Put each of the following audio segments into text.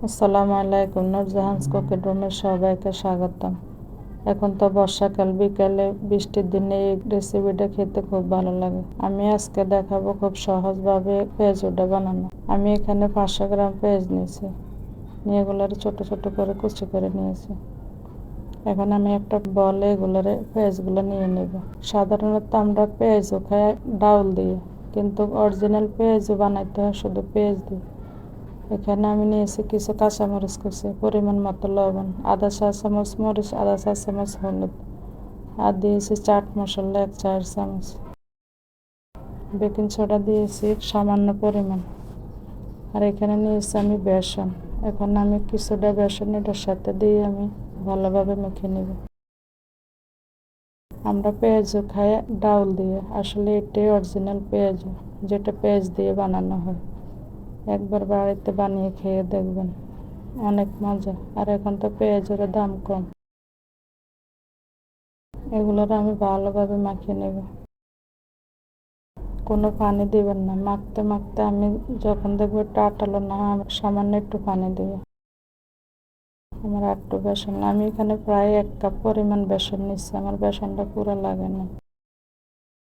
আসসালামু আলাইকুম, নূরজাহানস কুকিং রুমে সবাইকে স্বাগতম। এখন তো বর্ষাকাল, বিকালে বৃষ্টির দিনে এই রেসিপিটা খেতে খুব ভালো লাগে। আমি আজকে দেখাবো খুব সহজভাবে পেঁয়াজুটা বানানো। আমি এখানে 500 গ্রাম পেঁয়াজ নিয়েছি, নিয়ে এগুলোর ছোট ছোট করে কুচি করে নিয়েছি। এখন আমি একটা বলে এগুলোর পেঁয়াজগুলো নিয়ে নেব। সাধারণত আমরা পেঁয়াজও খাই ডাউল দিয়ে, কিন্তু অরিজিনাল পেঁয়াজও বানাইতে হয় শুধু পেঁয়াজ দিয়ে। এখানে আমি নিয়েছি কিছু কাঁচামরিচ কুচি, পরিমাণ মতো লবণ, আধা চা চামচ মরিচ, আধা চা চামচ হলুদ, আর দিয়েছি চাট মশলা 1 চা চামচ, বেকিং সোডা দিয়েছি সামান্য পরিমাণ। আর এখানে নিয়েছি আমি বেসন। এখন আমি কিছুটা বেসন এটার সাথে দিয়ে আমি ভালোভাবে মেখে নেব। আমরা পেঁয়াজও খাই ডাউল দিয়ে, আসলে এটাই অরিজিনাল পেঁয়াজ, যেটা পেঁয়াজ দিয়ে বানানো হয়। একবার বাড়িতে বানিয়ে খেয়ে দেখবেন, অনেক মজা। আর এখন তো পেঁয়াজের দাম কম। এগুলোর আমি ভালোভাবে মাখিয়ে নেব। কোনো পানি দিবেন না, মাখতে মাখতে আমি যখন দেখবো একটু আটালো না হয়, আমি সামান্য একটু পানি দেব। আমার একটু বেসন, আমি এখানে প্রায় 1 কাপ পরিমাণ বেসন নিচ্ছি। আমার বেসনটা পুরো লাগে না,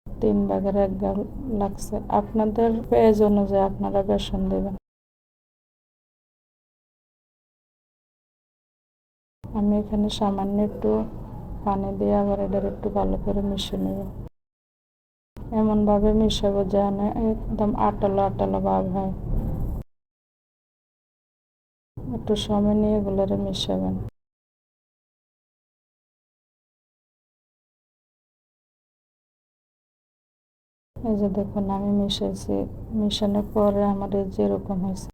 3 ভাগের 1 ভাগ লাগছে। আপনাদের পেঁয়াজ অনুযায়ী আপনারা বেসন দেবেন। আমি এখানে সামান্য একটু পানি দিয়ে আবার এটার একটু ভালো করে মিশিয়ে নেব। এমনভাবে মিশাবো যেন একদম আটালো আটালো ভাব হয়। একটু সময় নিয়ে এগুলোরে মিশাবেন। এই যে দেখুন আমি মিশাইছি, মিশানোর পরে আমার এই যেরকম হয়েছে,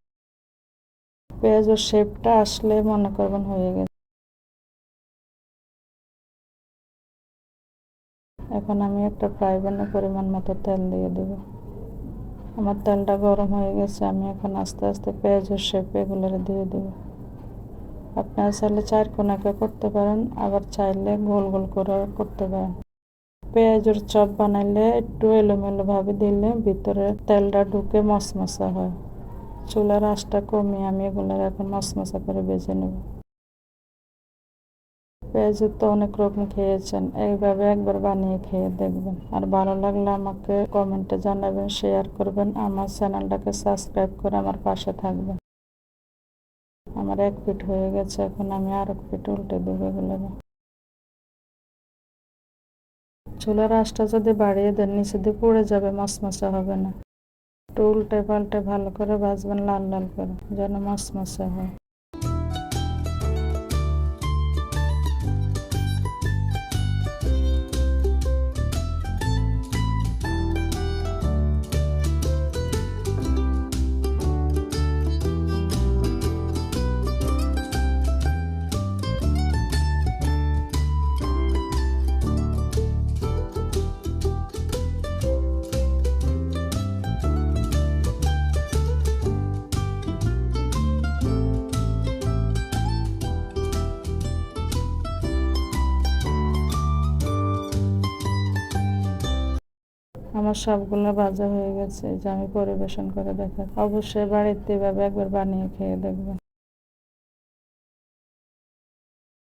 পেঁয়াজের শেপটা আসলে মনে করবেন হয়ে গেছে। এখন আমি একটা ফ্রাই প্যানে পরিমাণ মতো তেল দিয়ে দেব। আমার তেলটা গরম হয়ে গেছে, আমি এখন আস্তে আস্তে পেঁয়াজের শেপ এগুলোরে দিয়ে দেব। আপনারা চাইলে 4 কোনাকে করতে পারেন, আবার চাইলে গোল গোল করে করতে পারেন। পেঁয়াজের চপ বানাইলে একটু এলোমেলো ভাবে দিলে ভিতরে তেলটা ঢুকে মশমশা হয়। চুলার আঁচটা কমিয়ে আমি এগুলো এখন মশমশা করে ভেজে নেব। পেঁয়াজের তো অনেক রকম খেয়েছেন, এইভাবে একবার বানিয়ে খেয়ে দেখবেন। আর ভালো লাগলে আমাকে কমেন্টে জানাবেন, শেয়ার করবেন, আমার চ্যানেলটাকে সাবস্ক্রাইব করে আমার পাশে থাকবেন। আমার 1 পিঠ হয়ে গেছে, এখন আমি আর 1 পিঠ উল্টে দেবো এগুলো। চুলার আঁচটা যদি বাড়িয়ে দেন নিচে দিয়ে পুড়ে যাবে, মশমশা হবে না। একটু উল্টে পাল্টে ভালো করে ভাজবেন, লাল লাল করে, যেন মশমশা হয়। আমার সবগুলো ভাজা হয়ে গেছে, যে আমি পরিবেশন করে দেখাই। অবশ্যই বাড়িতে এভাবে একবার বানিয়ে খেয়ে দেখবেন।